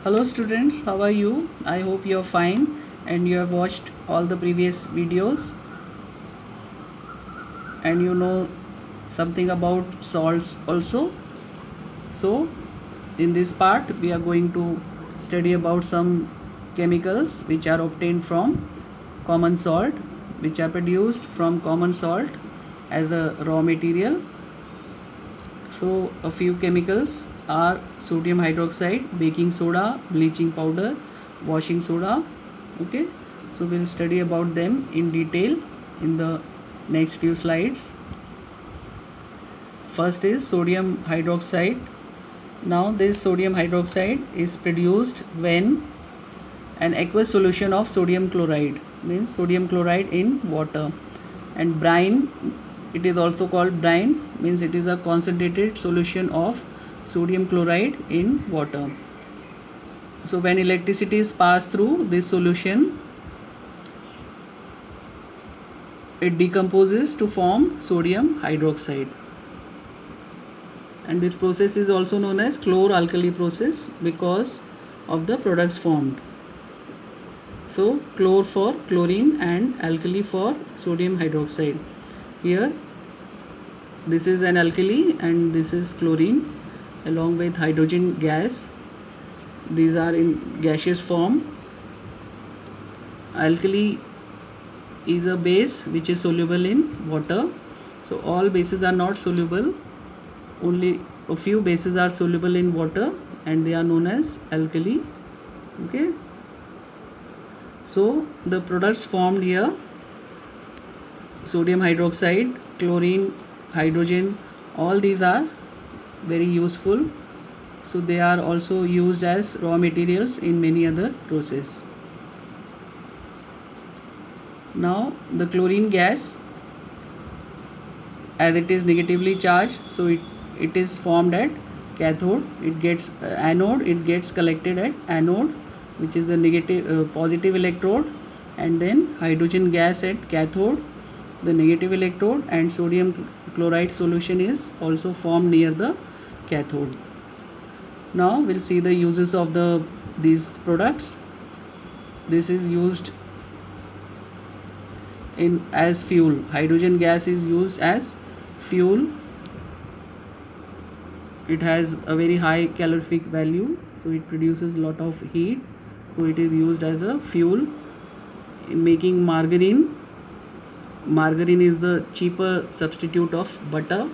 Hello students, how are you? I hope you are fine and you have watched all the previous videos and you know something about salts also. So in this part we are going to study about some chemicals which are obtained from common salt, which are produced from common salt as a raw material. So a few chemicals are sodium hydroxide, baking soda, bleaching powder, washing soda. Okay, so we'll study about them in detail in the next few slides. First is sodium hydroxide. Now this sodium hydroxide is produced when an aqueous solution of sodium chloride, means sodium chloride in water, and brine, it is also called brine, means it is a concentrated solution of sodium chloride in water. So when electricity is passed through this solution, it decomposes to form sodium hydroxide, and this process is also known as chlor-alkali process because of the products formed. So chlor for chlorine and alkali for sodium hydroxide. Here this is an alkali and this is chlorine along with hydrogen gas. These are in gaseous form. Alkali is a base which is soluble in water. So all bases are not soluble. Only a few bases are soluble in water and they are known as alkali. Okay. So the products formed here, sodium hydroxide, chlorine, hydrogen, all these are very useful. So they are also used as raw materials in many other processes. Now the chlorine gas, as it is negatively charged, so it is formed at cathode. It gets anode, it gets collected at anode, which is the negative positive electrode, and then hydrogen gas at cathode, the negative electrode, and sodium chloride solution is also formed near the cathode. Now we'll see the uses of these products. This is used in as fuel. Hydrogen gas is used as fuel. It has a very high calorific value, so it produces a lot of heat, so it is used as a fuel. In making margarine, margarine is the cheaper substitute of butter,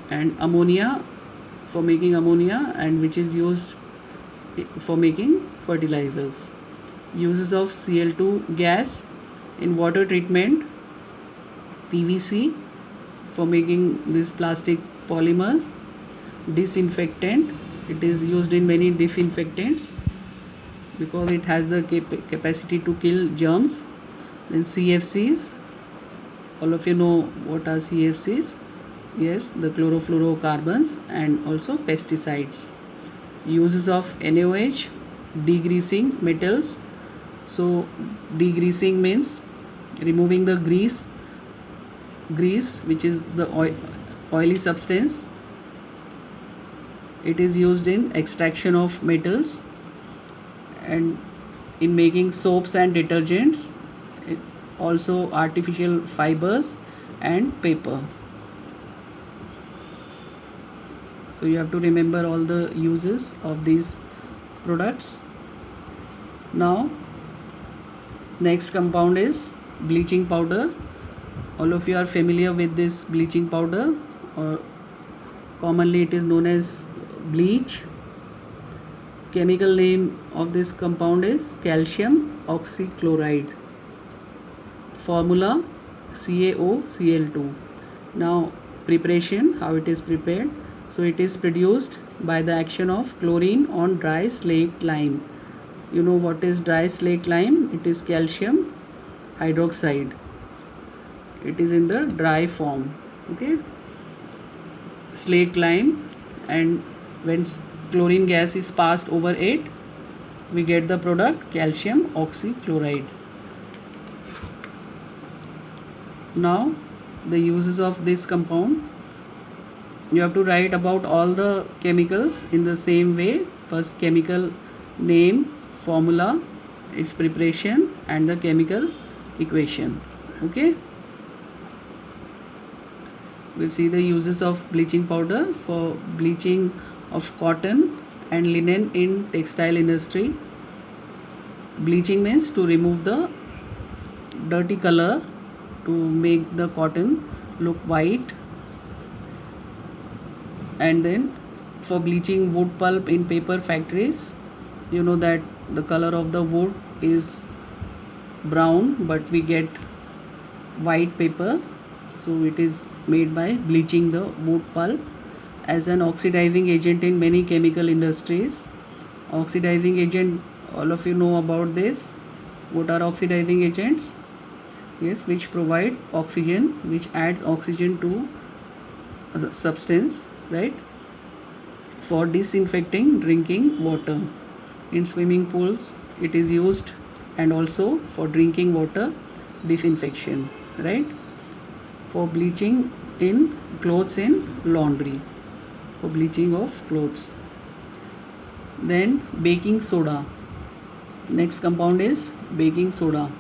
and ammonia for making ammonia, and which is used for making fertilizers. Uses of Cl2 gas in water treatment, PVC for making this plastic polymers, disinfectant, it is used in many disinfectants because it has the capacity to kill germs. Then CFCs, all of you know what are CFCs. Yes, the chlorofluorocarbons, and also pesticides. Uses of NaOH, degreasing metals. So degreasing means removing the grease which is the oily substance. It is used in extraction of metals and in making soaps and detergents, also artificial fibers and paper. So you have to remember all the uses of these products. Now next compound is bleaching powder. All of you are familiar with this bleaching powder, or commonly it is known as bleach. Chemical name of this compound is calcium oxychloride. Formula CaOCl2. Now preparation, how it is prepared. So it is produced by the action of chlorine on dry slaked lime. You know what is dry slaked lime? It is calcium hydroxide. It is in the dry form. Okay, slaked lime, and when chlorine gas is passed over it, we get the product calcium oxychloride. Now the uses of this compound, you have to write about all the chemicals in the same way. First chemical name, formula, its preparation, and the chemical equation. Okay, we'll see the uses of bleaching powder for bleaching of cotton and linen in textile industry. Bleaching means to remove the dirty color, to make the cotton look white. And then for bleaching wood pulp in paper factories, you know that the color of the wood is brown, but we get white paper, so it is made by bleaching the wood pulp. As an oxidizing agent in many chemical industries, oxidizing agent, all of you know about this. What are oxidizing agents? Yes, which provide oxygen, which adds oxygen to a substance, right? For disinfecting drinking water in swimming pools it is used, and also for drinking water disinfection, right? For bleaching in clothes in laundry, for bleaching of clothes. Then baking soda, next compound is baking soda.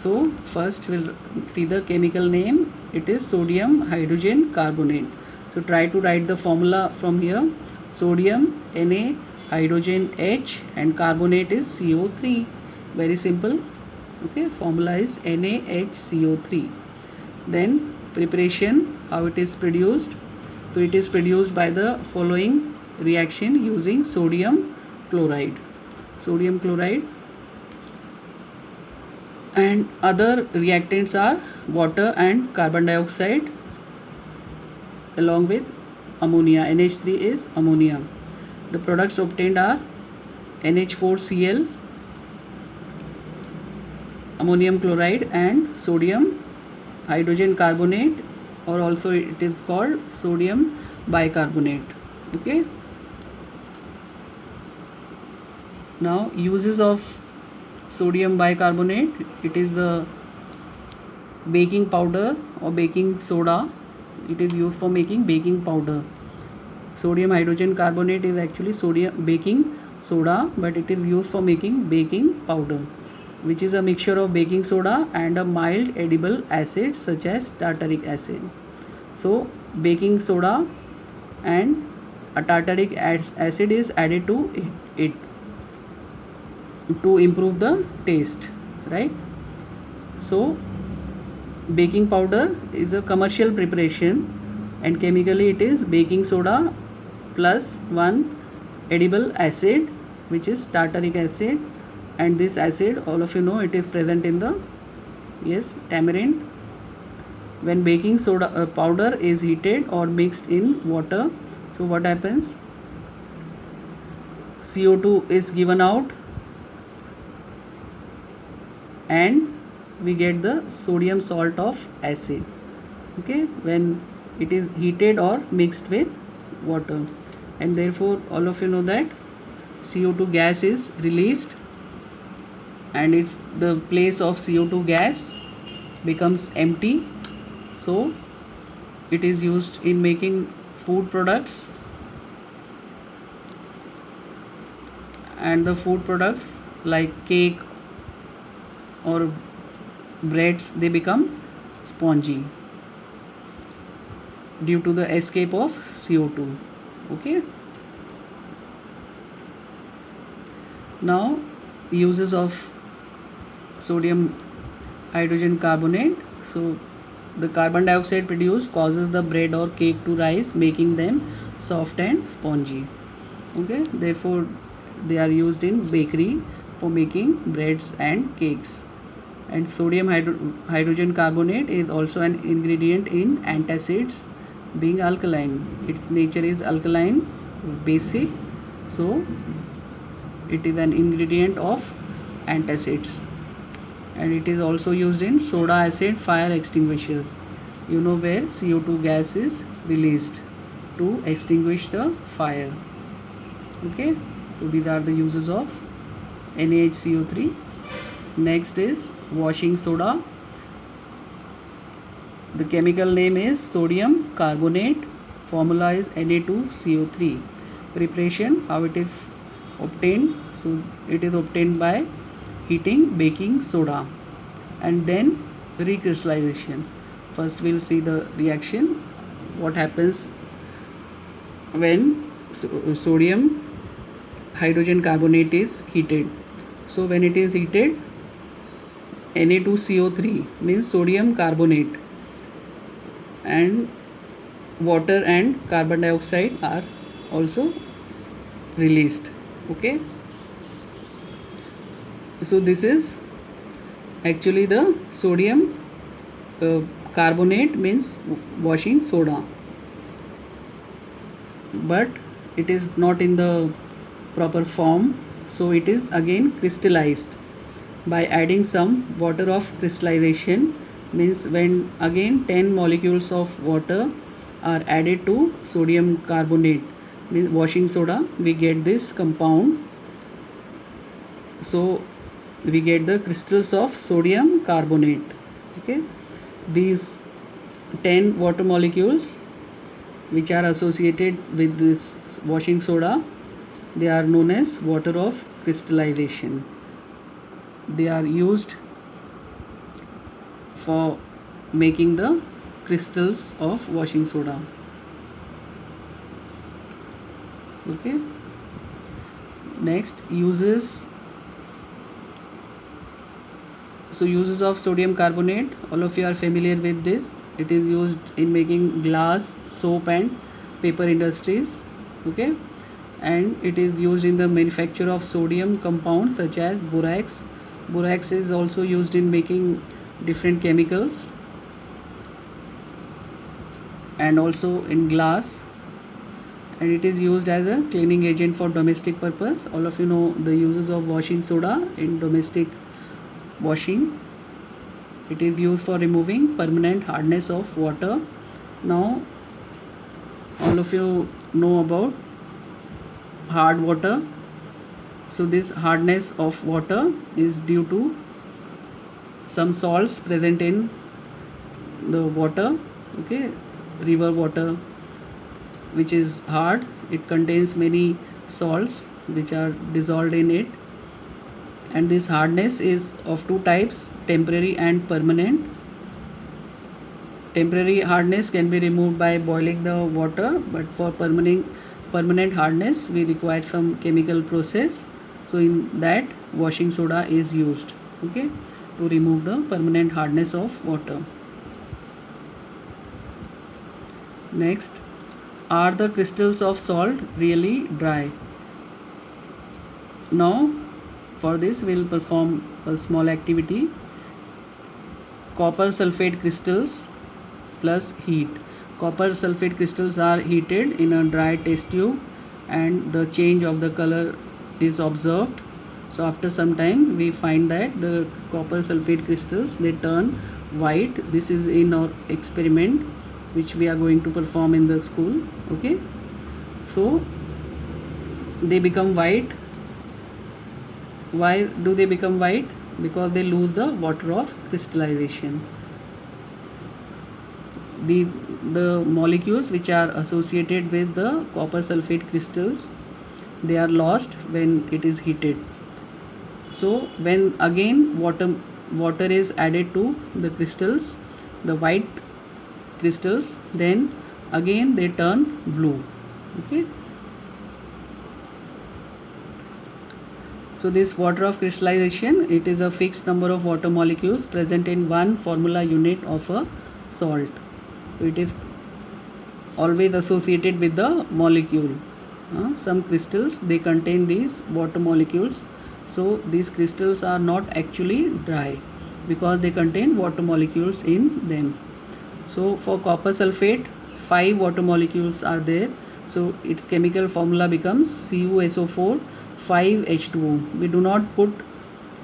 So first we'll see the chemical name. It is sodium hydrogen carbonate. So try to write the formula from here. Sodium Na, hydrogen H, and carbonate is CO3. Very simple. Okay, formula is NaHCO3. Then preparation, how it is produced. So it is produced by the following reaction using sodium chloride. Sodium chloride, and other reactants are water and carbon dioxide along with ammonia. NH3 is ammonia. The products obtained are NH4Cl, ammonium chloride, and sodium hydrogen carbonate, or also it is called sodium bicarbonate. Okay, now uses of sodium bicarbonate. It is the baking powder or baking soda. It is used for making baking powder. Sodium hydrogen carbonate is actually sodium baking soda, but it is used for making baking powder, which is a mixture of baking soda and a mild edible acid such as tartaric acid. So baking soda and a tartaric acid is added to it to improve the taste, right? So baking powder is a commercial preparation, and chemically it is baking soda plus one edible acid, which is tartaric acid. And this acid, all of you know, it is present in the, yes, tamarind. When baking soda powder is heated or mixed in water, so what happens? CO2 is given out, and we get the sodium salt of acid. Okay, when it is heated or mixed with water, and therefore all of you know that CO2 gas is released, and if the place of CO2 gas becomes empty, so it is used in making food products, and the food products like cake or breads, they become spongy due to the escape of CO2. Okay, now uses of sodium hydrogen carbonate. So the carbon dioxide produced causes the bread or cake to rise, making them soft and spongy. Okay, therefore they are used in bakery for making breads and cakes. And sodium hydrogen carbonate is also an ingredient in antacids, being alkaline. Its nature is alkaline, basic, so it is an ingredient of antacids. And it is also used in soda acid fire extinguishers, you know, where CO2 gas is released to extinguish the fire. Okay, so these are the uses of NaHCO3. Next is washing soda. The chemical name is sodium carbonate. Formula is Na2CO3. Preparation, how it is obtained. So it is obtained by heating baking soda and then recrystallization. First we'll see the reaction, what happens when sodium hydrogen carbonate is heated. So when it is heated, Na2CO3 means sodium carbonate and water and carbon dioxide are also released. Okay, so this is actually the sodium carbonate means washing soda, but it is not in the proper form, so it is again crystallized by adding some water of crystallization. Means when again 10 molecules of water are added to sodium carbonate, means washing soda, we get this compound. So we get the crystals of sodium carbonate. Okay, these 10 water molecules which are associated with this washing soda, they are known as water of crystallization. They are used for making the crystals of washing soda. Okay, next uses. So uses of sodium carbonate, all of you are familiar with this. It is used in making glass, soap and paper industries. Okay, and it is used in the manufacture of sodium compounds such as borax. Borax is also used in making different chemicals and also in glass, and it is used as a cleaning agent for domestic purpose. All of you know the uses of washing soda in domestic washing. It is used for removing permanent hardness of water. Now all of you know about hard water. So this hardness of water is due to some salts present in the water. Okay, river water which is hard, it contains many salts which are dissolved in it, and this hardness is of two types, temporary and permanent. Temporary hardness can be removed by boiling the water, but for permanent hardness we require some chemical process. So in that washing soda is used, okay, to remove the permanent hardness of water. Next, are the crystals of salt really dry? Now for this we will perform a small activity. Copper sulfate crystals plus heat. Copper sulfate crystals are heated in a dry test tube and the change of the color is observed. So after some time we find that the copper sulfate crystals, they turn white. This is in our experiment which we are going to perform in the school. Okay, so they become white. Why do they become white? Because they lose the water of crystallization. The molecules which are associated with the copper sulfate crystals, they are lost when it is heated. So when again water is added to the crystals, the white crystals, then again they turn blue. Okay, so this water of crystallization, it is a fixed number of water molecules present in one formula unit of a salt. So it is always associated with the molecule. Some crystals, they contain these water molecules, so these crystals are not actually dry because they contain water molecules in them. So for copper sulfate, 5 water molecules are there, so its chemical formula becomes CuSO4 5H2O. We do not put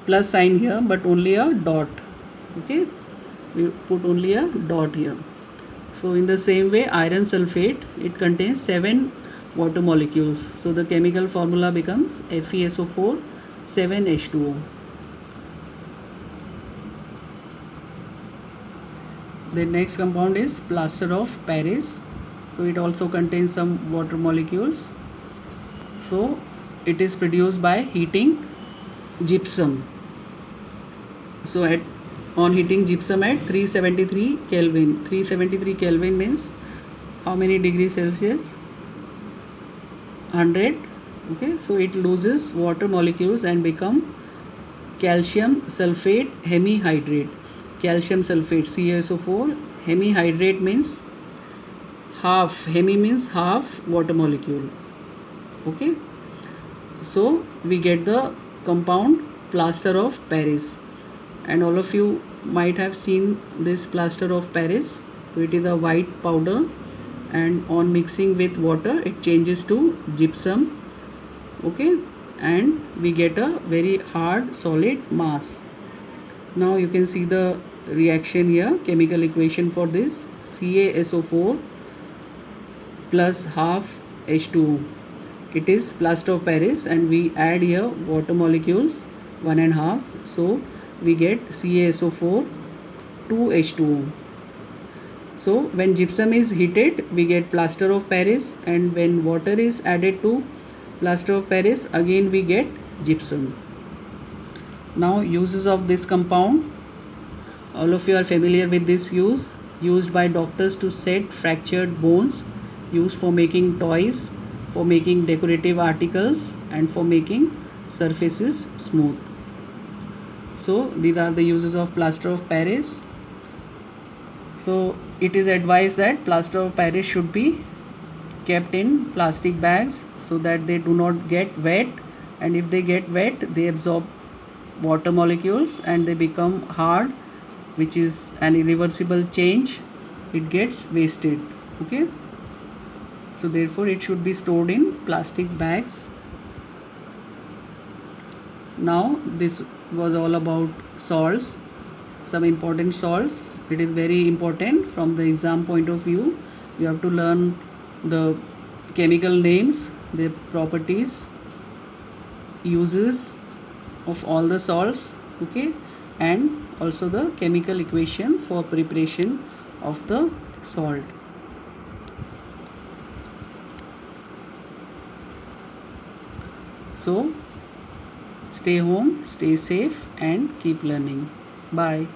plus sign here but only a dot. Okay, we put only a dot here. So in the same way, iron sulfate, it contains 7 water molecules, so the chemical formula becomes FeSO4 7H2O. The next compound is plaster of Paris. So it also contains some water molecules. So it is produced by heating gypsum. So on heating gypsum at 373 Kelvin. 373 Kelvin means how many degrees Celsius? 100. Okay, so it loses water molecules and become calcium sulfate hemihydrate. Calcium sulfate, CaSO4. Hemihydrate means half. Hemi means half water molecule. Okay, so we get the compound plaster of Paris, and all of you might have seen this plaster of Paris. So it is a white powder, and on mixing with water it changes to gypsum. Okay, and we get a very hard solid mass. Now you can see the reaction here, chemical equation for this: CaSO4 plus half H2O. It is plaster of Paris, and we add here water molecules 1.5, so we get CaSO4 2H2O. So when gypsum is heated we get plaster of Paris, and when water is added to plaster of Paris again we get gypsum. Now uses of this compound, all of you are familiar with this used by doctors to set fractured bones, used for making toys, for making decorative articles, and for making surfaces smooth. So these are the uses of plaster of Paris. So it is advised that plaster of Paris should be kept in plastic bags so that they do not get wet, and if they get wet they absorb water molecules and they become hard, which is an irreversible change. It gets wasted. Okay, so therefore it should be stored in plastic bags. Now this was all about salts, some important salts. It is very important from the exam point of view. You have to learn the chemical names, their properties, uses of all the salts. Okay, and also the chemical equation for preparation of the salt. So stay home, stay safe, and keep learning. Bye.